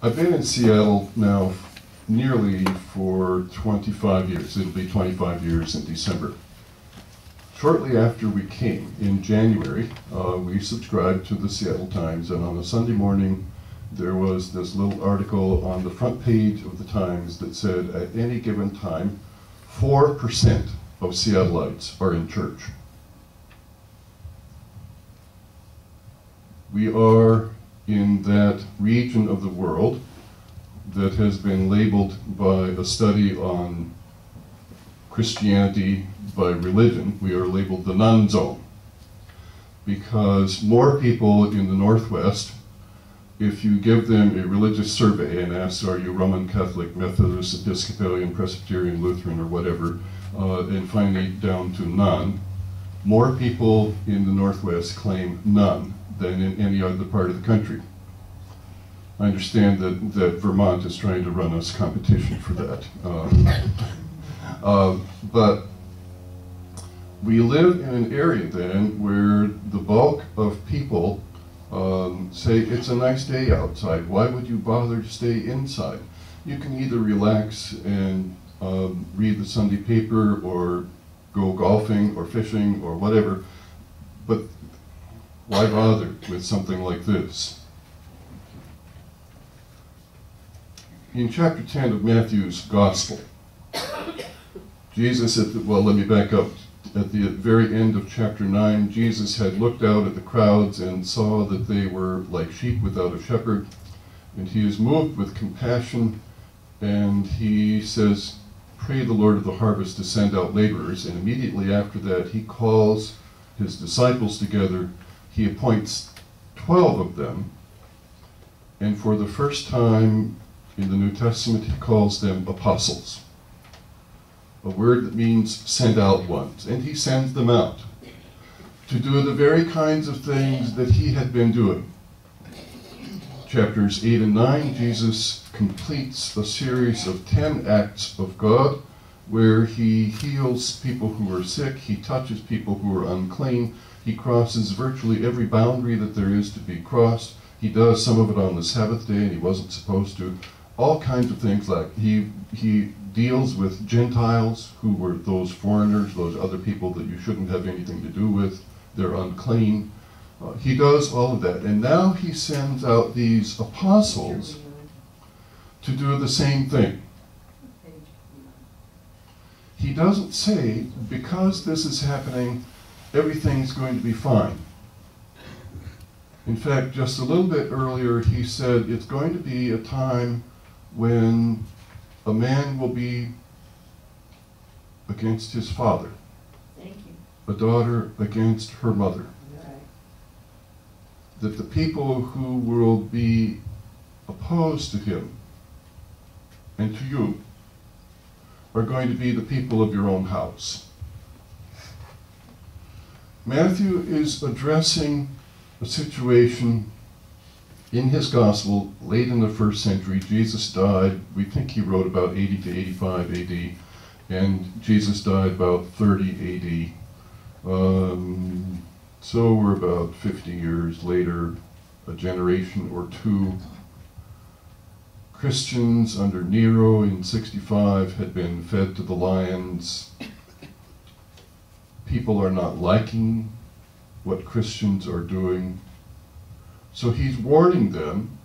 I've been in Seattle now nearly for 25 years. It'll be 25 years in December. Shortly after we came, in January, we subscribed to the Seattle Times, and on a Sunday morning, there was this little article on the front page of the Times that said, at any given time, 4% of Seattleites are in church. We are in that region of the world that has been labeled by a study on Christianity by religion. We are labeled the none zone, because more people in the Northwest, if you give them a religious survey and ask, are you Roman Catholic, Methodist, Episcopalian, Presbyterian, Lutheran, or whatever, and finally down to none, more people in the Northwest claim none than in any other part of the country. I understand that Vermont is trying to run us competition for that. But we live in an area then where the bulk of people say it's a nice day outside. Why would you bother to stay inside? You can either relax and read the Sunday paper or go golfing or fishing or whatever, but why bother with something like this? In chapter 10 of Matthew's Gospel, Jesus, let me back up. At the very end of chapter 9, Jesus had looked out at the crowds and saw that they were like sheep without a shepherd, and he is moved with compassion, and he says, pray the Lord of the harvest to send out laborers, and immediately after that he calls his disciples together. He appoints 12 of them, and for the first time in the New Testament he calls them apostles, a word that means send out ones. And he sends them out to do the very kinds of things that he had been doing. Chapters 8 and 9, Jesus completes a series of 10 acts of God where he heals people who are sick, he touches people who are unclean, he crosses virtually every boundary that there is to be crossed. He does some of it on the Sabbath day, and he wasn't supposed to. All kinds of things, like he deals with Gentiles, who were those foreigners, those other people that you shouldn't have anything to do with. They're unclean. He does all of that. And now he sends out these apostles to do the same thing. He doesn't say, because this is happening, everything's going to be fine. In fact, just a little bit earlier, he said it's going to be a time when a man will be against his father, a daughter against her mother. Right. That the people who will be opposed to him and to you are going to be the people of your own house. Matthew is addressing a situation in his gospel late in the first century. Jesus died, we think he wrote about 80 to 85 AD, and Jesus died about 30 AD. So we're about 50 years later, a generation or two. Christians under Nero in 65 had been fed to the lions. People are not liking what Christians are doing. So he's warning them,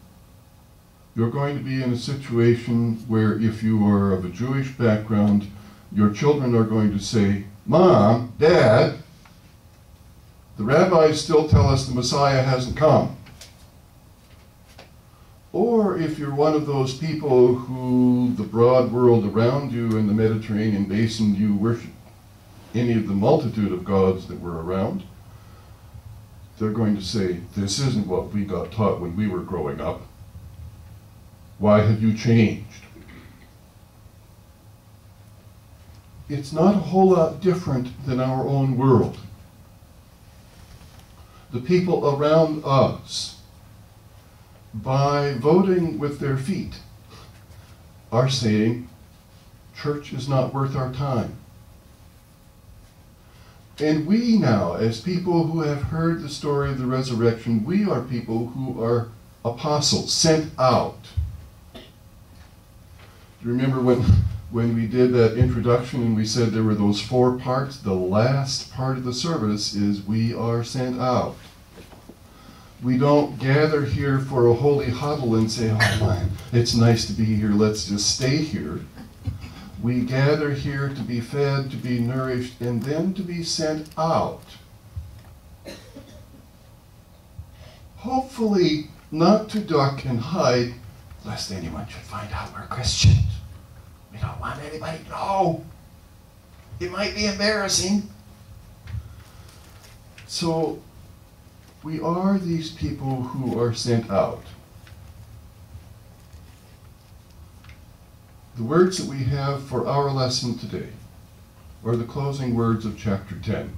you're going to be in a situation where if you are of a Jewish background, your children are going to say, Mom, Dad, the rabbis still tell us the Messiah hasn't come. Or if you're one of those people who the broad world around you in the Mediterranean basin, you worship any of the multitude of gods that were around, they're going to say, this isn't what we got taught when we were growing up. Why have you changed? It's not a whole lot different than our own world. The people around us, by voting with their feet, are saying, church is not worth our time. And we now, as people who have heard the story of the resurrection, we are people who are apostles, sent out Remember when we did that introduction and we said there were those 4 parts? The last part of the service is we are sent out. We don't gather here for a holy huddle and say, oh man, it's nice to be here, let's just stay here. We gather here to be fed, to be nourished, and then to be sent out. Hopefully not to duck and hide, lest anyone should find out we're Christians. We don't want anybody to know. It might be embarrassing. So, we are these people who are sent out. The words that we have for our lesson today are the closing words of chapter 10.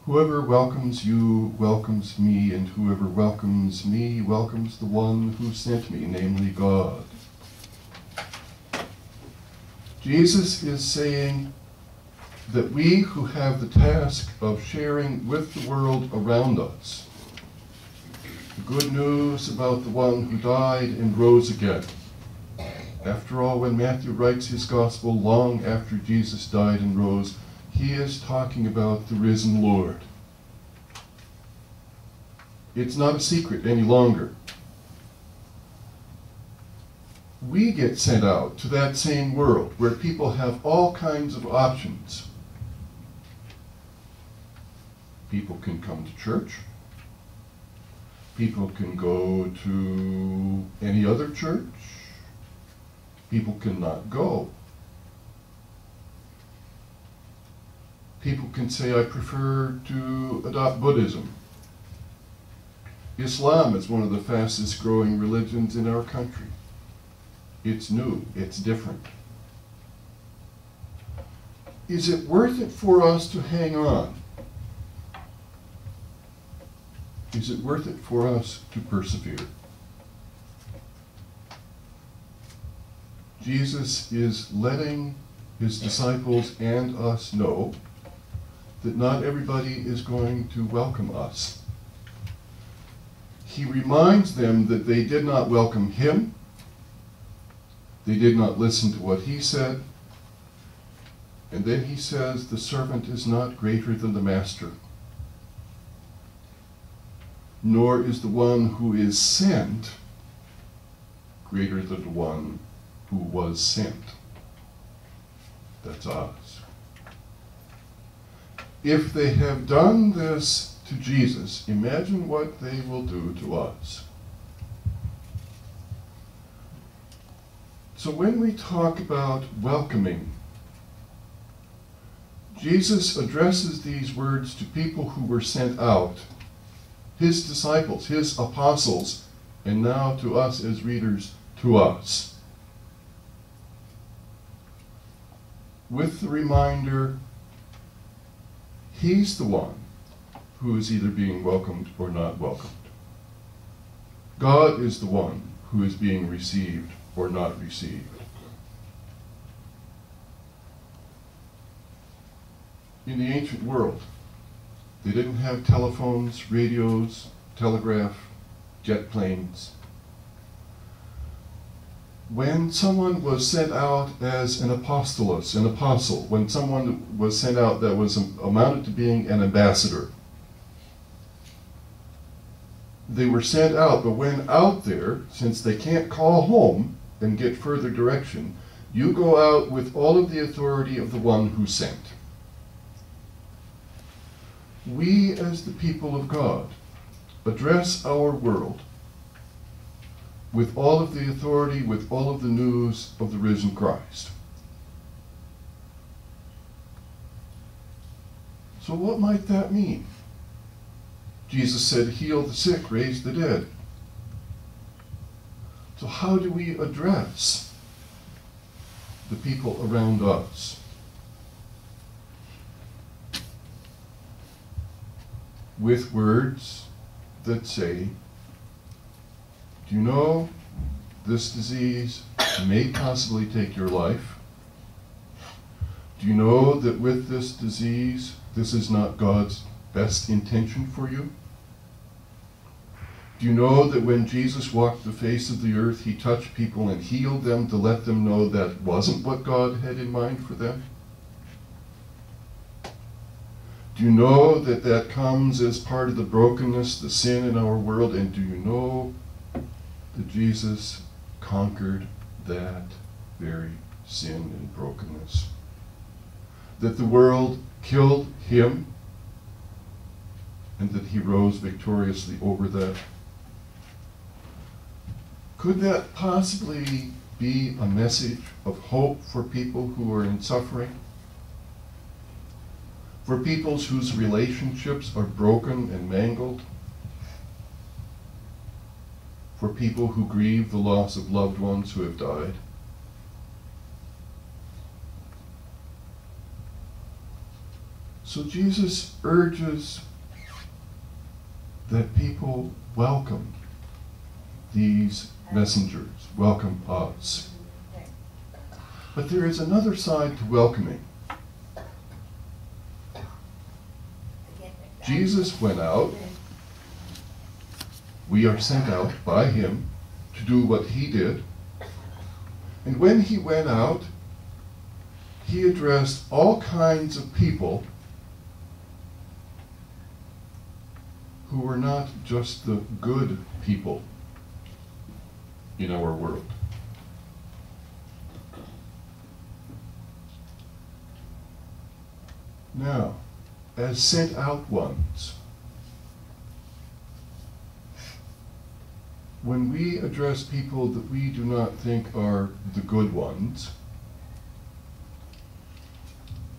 Whoever welcomes you welcomes me, and whoever welcomes me welcomes the one who sent me, namely God. Jesus is saying that we who have the task of sharing with the world around us the good news about the one who died and rose again. After all, when Matthew writes his gospel long after Jesus died and rose, he is talking about the risen Lord. It's not a secret any longer. We get sent out to that same world where people have all kinds of options. People can come to church. People can go to any other church. People cannot go. People can say, I prefer to adopt Buddhism. Islam is one of the fastest growing religions in our country. It's new, it's different. Is it worth it for us to hang on? Is it worth it for us to persevere? Jesus is letting his disciples and us know that not everybody is going to welcome us. He reminds them that they did not welcome him. They did not listen to what he said. And then he says, the servant is not greater than the master, nor is the one who is sent greater than the one who was sent. That's us. If they have done this to Jesus, imagine what they will do to us. So when we talk about welcoming, Jesus addresses these words to people who were sent out, his disciples, his apostles, and now to us as readers, to us, with the reminder, he's the one who is either being welcomed or not welcomed. God is the one who is being received or not received. In the ancient world, they didn't have telephones, radios, telegraph, jet planes. When someone was sent out as an apostolos, an apostle, when someone was sent out that was amounted to being an ambassador, they were sent out, but when out there, since they can't call home and get further direction, you go out with all of the authority of the one who sent. We, as the people of God, address our world with all of the authority, with all of the news of the risen Christ. So what might that mean? Jesus said, heal the sick, raise the dead. So how do we address the people around us? With words that say, do you know this disease may possibly take your life? Do you know that with this disease, this is not God's best intention for you? Do Do you know that when Jesus walked the face of the earth, he touched people and healed them to let them know that wasn't what God had in mind for them? Do you know that that comes as part of the brokenness, the sin in our world? And do you know that Jesus conquered that very sin and brokenness? That the world killed him and that he rose victoriously over that? Could that possibly be a message of hope for people who are in suffering? For peoples whose relationships are broken and mangled? For people who grieve the loss of loved ones who have died? So Jesus urges that people welcome these messengers, welcome us. But there is another side to welcoming. Jesus went out. We are sent out by him to do what he did. And when he went out, he addressed all kinds of people who were not just the good people in our world. Now, as sent out ones, when we address people that we do not think are the good ones,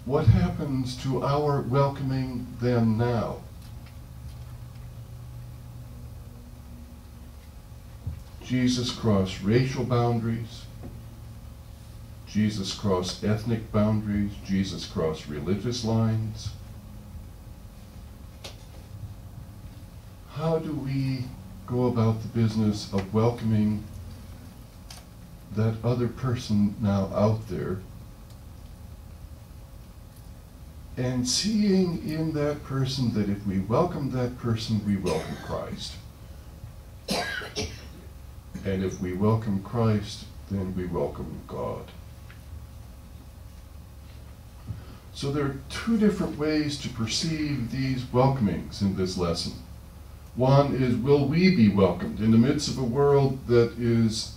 what happens to our welcoming them now? Jesus crossed racial boundaries. Jesus crossed ethnic boundaries. Jesus crossed religious lines. How do we go about the business of welcoming that other person now out there and seeing in that person that if we welcome that person, we welcome Christ? And if we welcome Christ, then we welcome God. So there are two different ways to perceive these welcomings in this lesson. One is, will we be welcomed in the midst of a world that is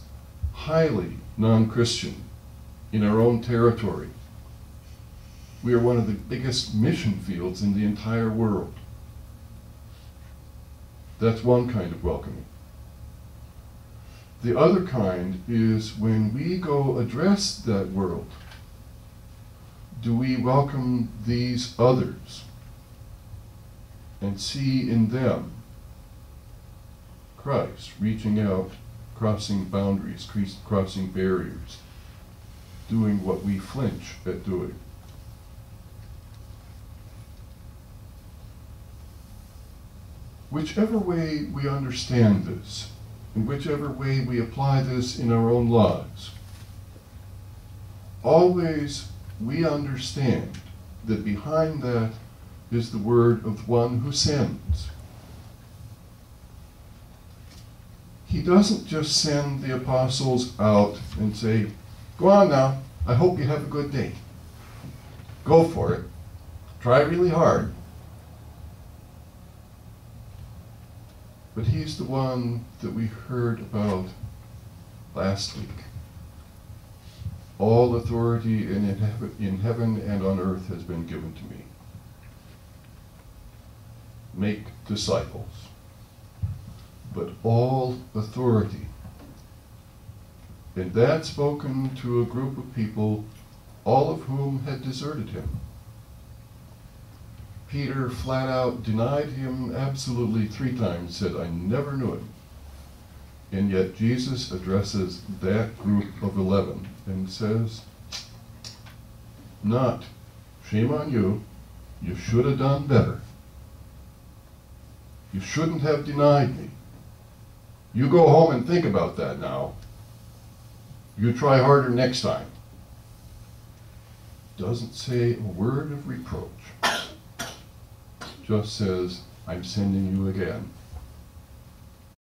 highly non-Christian in our own territory? We are one of the biggest mission fields in the entire world. That's one kind of welcoming. The other kind is when we go address that world, do we welcome these others and see in them Christ reaching out, crossing boundaries, crossing barriers, doing what we flinch at doing? Whichever way we understand this, in whichever way we apply this in our own lives, always we understand that behind that is the word of one who sends. He doesn't just send the apostles out and say, go on now, I hope you have a good day. Go for it. Try really hard. But he's the one that we heard about last week. All authority in heaven and on earth has been given to me. Make disciples. But all authority. And that spoken to a group of people, all of whom had deserted him. Peter flat out denied him absolutely 3 times, said, I never knew him. And yet Jesus addresses that group of 11 and says, not, shame on you, you should have done better. You shouldn't have denied me. You go home and think about that now. You try harder next time. Doesn't say a word of reproach. Just says, I'm sending you again.